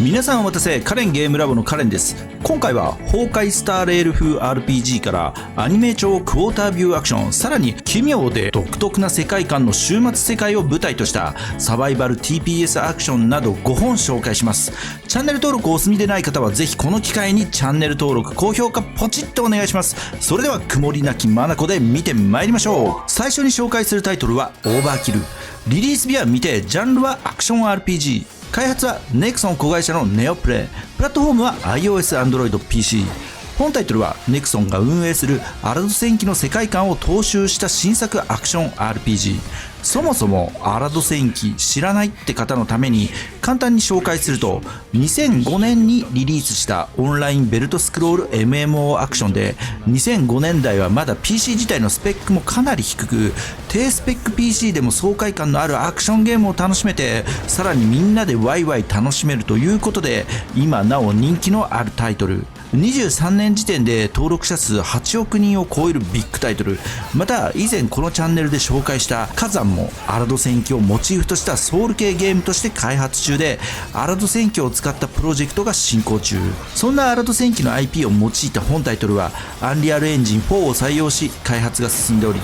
皆さんお待たせ、カレンゲームラボのカレンです。今回は崩壊スターレール風 RPG からアニメ調クォータービューアクション、さらに奇妙で独特な世界観の終末世界を舞台としたサバイバル TPS アクションなど5本紹介します。チャンネル登録をお済みでない方はぜひこの機会にチャンネル登録、高評価ポチッとお願いします。それでは曇りなき眼で見てまいりましょう。最初に紹介するタイトルはオーバーキル。リリース日は未定、ジャンルはアクション RPG、開発はネクソン子会社のネオプレイ、プラットフォームは iOS、Android、PC。本タイトルはネクソンが運営するアラド戦記の世界観を踏襲した新作アクション RPG。そもそもアラド戦記知らないって方のために簡単に紹介すると、2005年にリリースしたオンラインベルトスクロール MMO アクションで、2005年代はまだ PC 自体のスペックもかなり低く、低スペック PC でも爽快感のあるアクションゲームを楽しめて、さらにみんなでワイワイ楽しめるということで、今なお人気のあるタイトル。23年時点で登録者数8億人を超えるビッグタイトル。また以前このチャンネルで紹介した火山もアラド戦記をモチーフとしたソウル系ゲームとして開発中で、アラド戦記を使ったプロジェクトが進行中。そんなアラド戦記の IP を用いた本タイトルはアンリアルエンジン4を採用し開発が進んでおり、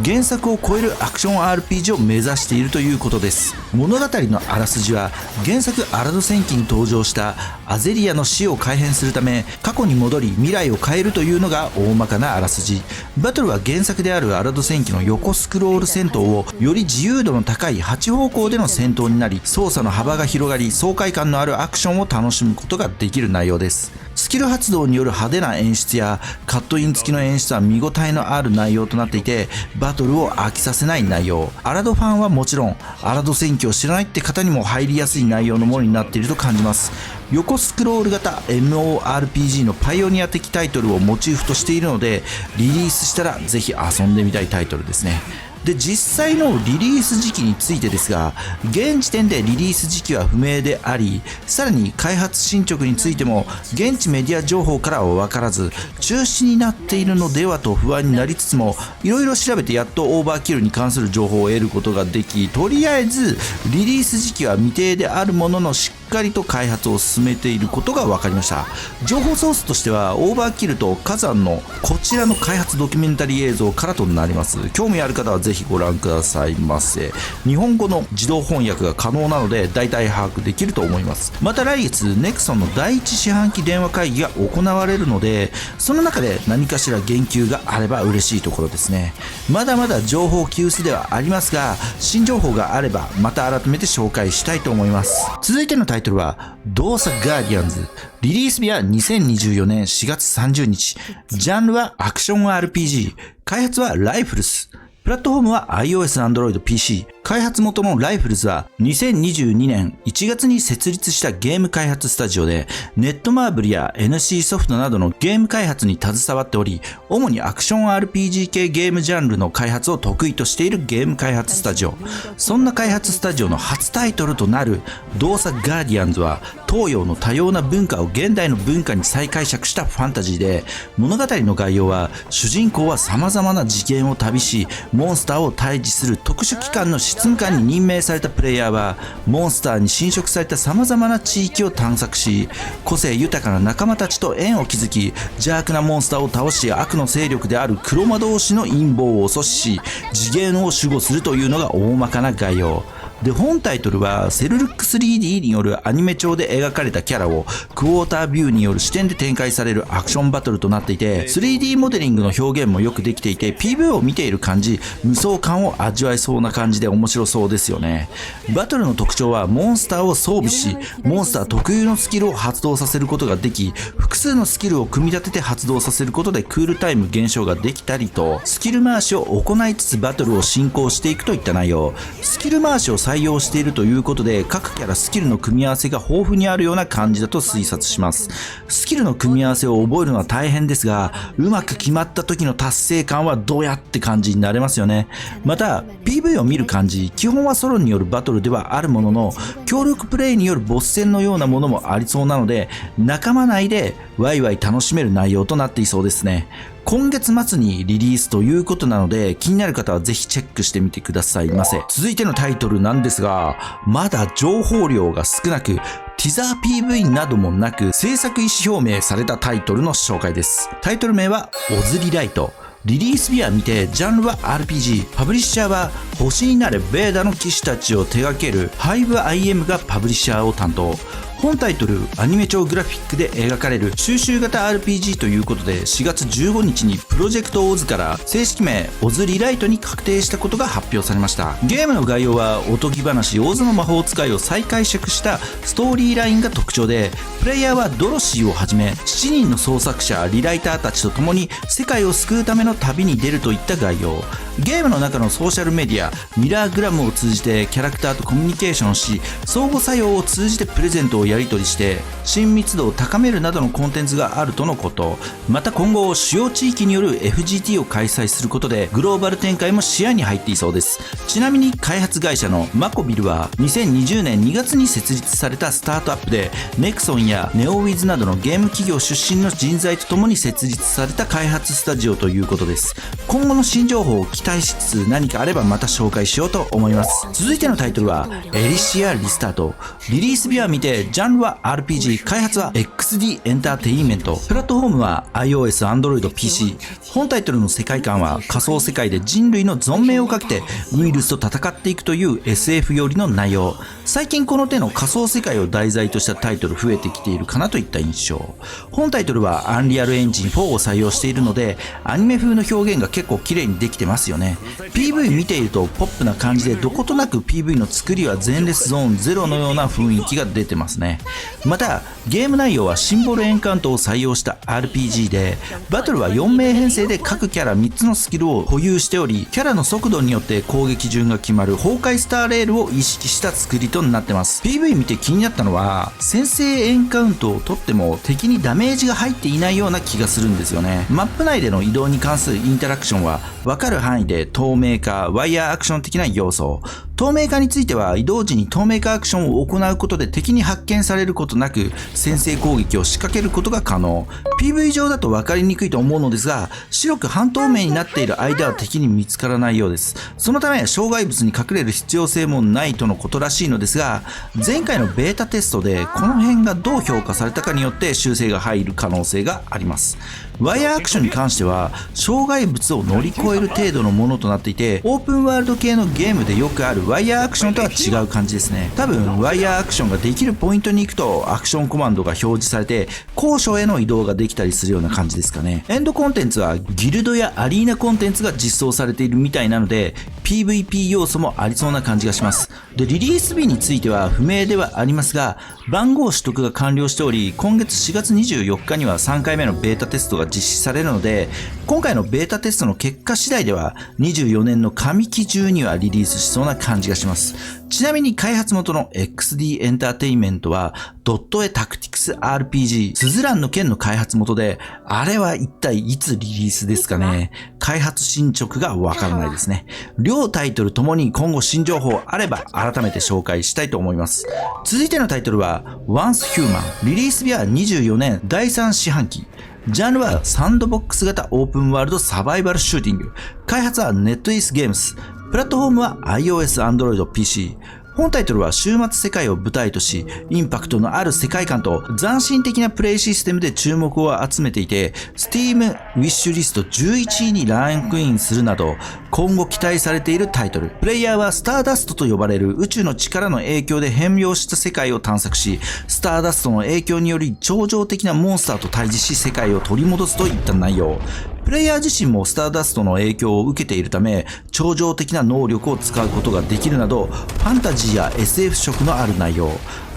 原作を超えるアクション RPG を目指しているということです。物語のあらすじは、原作アラド戦記に登場したアゼリアの死を改変するため過去に戻り未来を変えるというのが大まかなあらすじ。バトルは原作であるアラド戦記の横スクロール戦闘をより自由度の高い8方向での戦闘になり、操作の幅が広がり爽快感のあるアクションを楽しむことができる内容です。スキル発動による派手な演出やカットイン付きの演出は見応えのある内容となっていて、バトルを飽きさせない内容。アラドファンはもちろん、アラド戦記を知らないって方にも入りやすい内容のものになっていると感じます。横スクロール型 MMORPG のパイオニア的タイトルをモチーフとしているので、リリースしたらぜひ遊んでみたいタイトルですね。で、実際のリリース時期についてですが、現時点でリリース時期は不明であり、さらに開発進捗についても現地メディア情報からは分からず、中止になっているのではと不安になりつつも、いろいろ調べてやっとオーバーキルに関する情報を得ることができ、とりあえずリリース時期は未定であるもののしっかりと開発を進めていることが分かりました。情報ソースとしてはオーバーキルと火山のこちらの開発ドキュメンタリー映像からとなります。興味ある方はぜひご覧くださいませ。日本語の自動翻訳が可能なので大体把握できると思います。また来月ネクソンの第一四半期電話会議が行われるので、その中で何かしら言及があれば嬉しいところですね。まだまだ情報急須ではありますが、新情報があればまた改めて紹介したいと思います。続いてのタイトルはドーサガーディアンズ。リリース日は2024年4月30日。ジャンルはアクション RPG。開発はライフルス。プラットフォームは iOS、Android、PC。開発元のライフルズは2022年1月に設立したゲーム開発スタジオで、ネットマーブルや NC ソフトなどのゲーム開発に携わっており、主にアクション RPG 系ゲームジャンルの開発を得意としているゲーム開発スタジオ。そんな開発スタジオの初タイトルとなるドーサガーディアンズは、東洋の多様な文化を現代の文化に再解釈したファンタジーで、物語の概要は主人公は様々な次元を旅し、モンスターを退治する特殊機関の執務官に任命されたプレイヤーは、モンスターに侵食された様々な地域を探索し、個性豊かな仲間たちと縁を築き、邪悪なモンスターを倒し、悪の勢力である黒魔導士の陰謀を阻止し、次元を守護するというのが大まかな概要で、本タイトルはセルルック 3D によるアニメ調で描かれたキャラをクォータービューによる視点で展開されるアクションバトルとなっていて、 3D モデリングの表現もよくできていて、 PV を見ている感じ、無双感を味わえそうな感じで面白そうですよね。バトルの特徴はモンスターを装備し、モンスター特有のスキルを発動させることができ、複数のスキルを組み立てて発動させることでクールタイム減少ができたりと、スキル回しを行いつつバトルを進行していくといった内容。スキル回しを採用しているということで、各キャラスキルの組み合わせが豊富にあるような感じだと推察します。スキルの組み合わせを覚えるのは大変ですが、うまく決まった時の達成感はどうやって感じになれますよね。また PV を見る感じ、基本はソロによるバトルではあるものの、協力プレイによるボス戦のようなものもありそうなので、仲間内でワイワイ楽しめる内容となっていそうですね。今月末にリリースということなので、気になる方はぜひチェックしてみてくださいませ。続いてのタイトルなんですが、まだ情報量が少なく、ティザー PV などもなく、制作意思表明されたタイトルの紹介です。タイトル名はオズリライト。リリース日は未定、ジャンルは RPG、パブリッシャーは星になれベーダの騎士たちを手掛ける 5IM がパブリッシャーを担当。本タイトル、アニメ調グラフィックで描かれる収集型 RPG ということで、4月15日にプロジェクトオズから正式名オズリライトに確定したことが発表されました。ゲームの概要はおとぎ話オズの魔法使いを再解釈したストーリーラインが特徴で、プレイヤーはドロシーをはじめ7人の創作者リライターたちと共に世界を救うための旅に出るといった概要。ゲームの中のソーシャルメディアミラーグラムを通じてキャラクターとコミュニケーションし、相互作用を通じてプレゼントをやり取りして親密度を高めるなどのコンテンツがあるとのこと。また今後主要地域による FGT を開催することでグローバル展開も視野に入っていそうです。ちなみに開発会社のマコビルは2020年2月に設立されたスタートアップで、ネクソンやネオウィズなどのゲーム企業出身の人材とともに設立された開発スタジオということです。今後の新情報を期待しつつ、何かあればまた紹介しようと思います。続いてのタイトルはエリシアリスタート。リリース日は未定、ジャンルは RPG、開発は XD エンターテインメント、プラットフォームは iOS、Android、PC。本タイトルの世界観は仮想世界で人類の存命をかけてウイルスと戦っていくという SF 寄りの内容。最近この手の仮想世界を題材としたタイトル増えてきているかなといった印象。本タイトルはアンリアルエンジン4を採用しているので、アニメ風の表現が結構綺麗にできてますよね。PV 見ているとポップな感じで、どことなく PV の作りは前列ゾーン0のような雰囲気が出てますね。またゲーム内容はシンボルエンカウントを採用した RPG で、バトルは4名編成で各キャラ3つのスキルを保有しており、キャラの速度によって攻撃順が決まる崩壊スターレールを意識した作りとなってます。 PV 見て気になったのは、先制エンカウントを取っても敵にダメージが入っていないような気がするんですよね。マップ内での移動に関するインタラクションは分かる範囲で透明化、ワイヤーアクション的な要素。透明化については移動時に透明化アクションを行うことで敵に発見されることなく先制攻撃を仕掛けることが可能。 PV 上だと分かりにくいと思うのですが、白く半透明になっている間は敵に見つからないようです。そのため障害物に隠れる必要性もないとのことらしいのですが、前回のベータテストでこの辺がどう評価されたかによって修正が入る可能性があります。ワイヤーアクションに関しては障害物を乗り越える程度のものとなっていて、オープンワールド系のゲームでよくあるワイヤーアクションとは違う感じですね。多分ワイヤーアクションができるポイントに行くとアクションコマンドが表示されて高所への移動ができたりするような感じですかね。エンドコンテンツはギルドやアリーナコンテンツが実装されているみたいなので PVP 要素もありそうな感じがします。で、リリース日については不明ではありますが、番号取得が完了しており、今月4月24日には3回目のベータテストが実施されるので、今回のベータテストの結果次第では24年の上期中にはリリースしそうな感じがします。ちなみに開発元の XD エンターテインメントはドット絵タクティクス RPG スズランの剣の開発元で、あれは一体いつリリースですかね。開発進捗がわからないですね。両タイトルともに今後新情報あれば改めて紹介したいと思います。続いてのタイトルは Once Human。 リリース日は24年第3四半期。ジャンルはサンドボックス型オープンワールドサバイバルシューティング。開発はネットイースゲームス。プラットフォームは iOS、Android、PC。本タイトルは終末世界を舞台とし、インパクトのある世界観と斬新的なプレイシステムで注目を集めていて、Steam ウィッシュリスト11位にランクインするなど、今後期待されているタイトル。プレイヤーはスターダストと呼ばれる宇宙の力の影響で変容した世界を探索し、スターダストの影響により超常的なモンスターと対峙し世界を取り戻すといった内容。プレイヤー自身もスターダストの影響を受けているため、超常的な能力を使うことができるなど、ファンタジーや SF 色のある内容。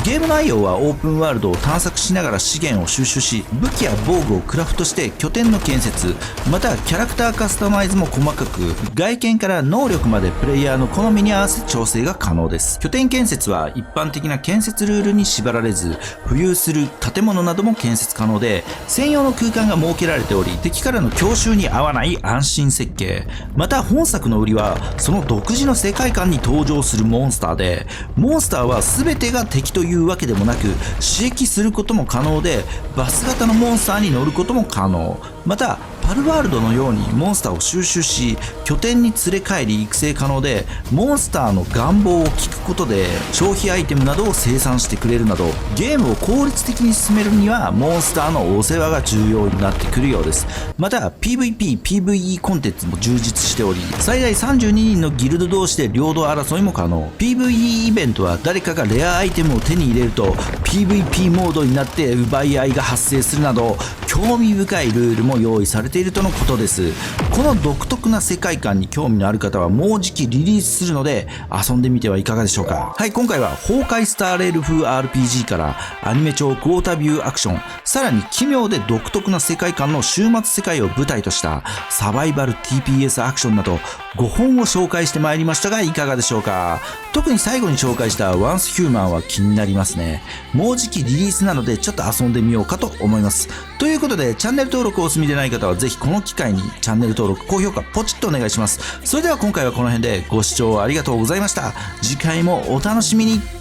ゲーム内容はオープンワールドを探索しながら資源を収集し、武器や防具をクラフトして拠点の建設、またキャラクターカスタマイズも細かく、外見から能力までプレイヤーの好みに合わせ調整が可能です。拠点建設は一般的な建設ルールに縛られず、浮遊する建物なども建設可能で、専用の空間が設けられており、敵からの強襲に合わない安心設計。また本作の売りは、その独自の世界観に登場するモンスターで、モンスターは全てが敵というわけでもなく、刺激することも可能で、バス型のモンスターに乗ることも可能。またパルワールドのようにモンスターを収集し拠点に連れ帰り育成可能で、モンスターの願望を聞くことで消費アイテムなどを生産してくれるなど、ゲームを効率的に進めるにはモンスターのお世話が重要になってくるようです。また PVP、PVE コンテンツも充実しており、最大32人のギルド同士で領土争いも可能。 PVE イベントは誰かがレアアイテムを手に入れると PVP モードになって奪い合いが発生するなど、興味深いルールも用意されているとのことです。この独特な世界観に興味のある方はもうじきリリースするので遊んでみてはいかがでしょうか。はい、今回は崩壊スターレール風 RPG からアニメ調クォータービューアクション、さらに奇妙で独特な世界観の終末世界を舞台としたサバイバル TPS アクションなど5本を紹介してまいりましたがいかがでしょうか。特に最後に紹介したワンスヒューマンは気になりますね。もうじきリリースなのでちょっと遊んでみようかと思います。ということでチャンネル登録をお済みでない方はぜひこの機会にチャンネル登録、高評価ポチッとお願いします。それでは今回はこの辺でご視聴ありがとうございました。次回もお楽しみに。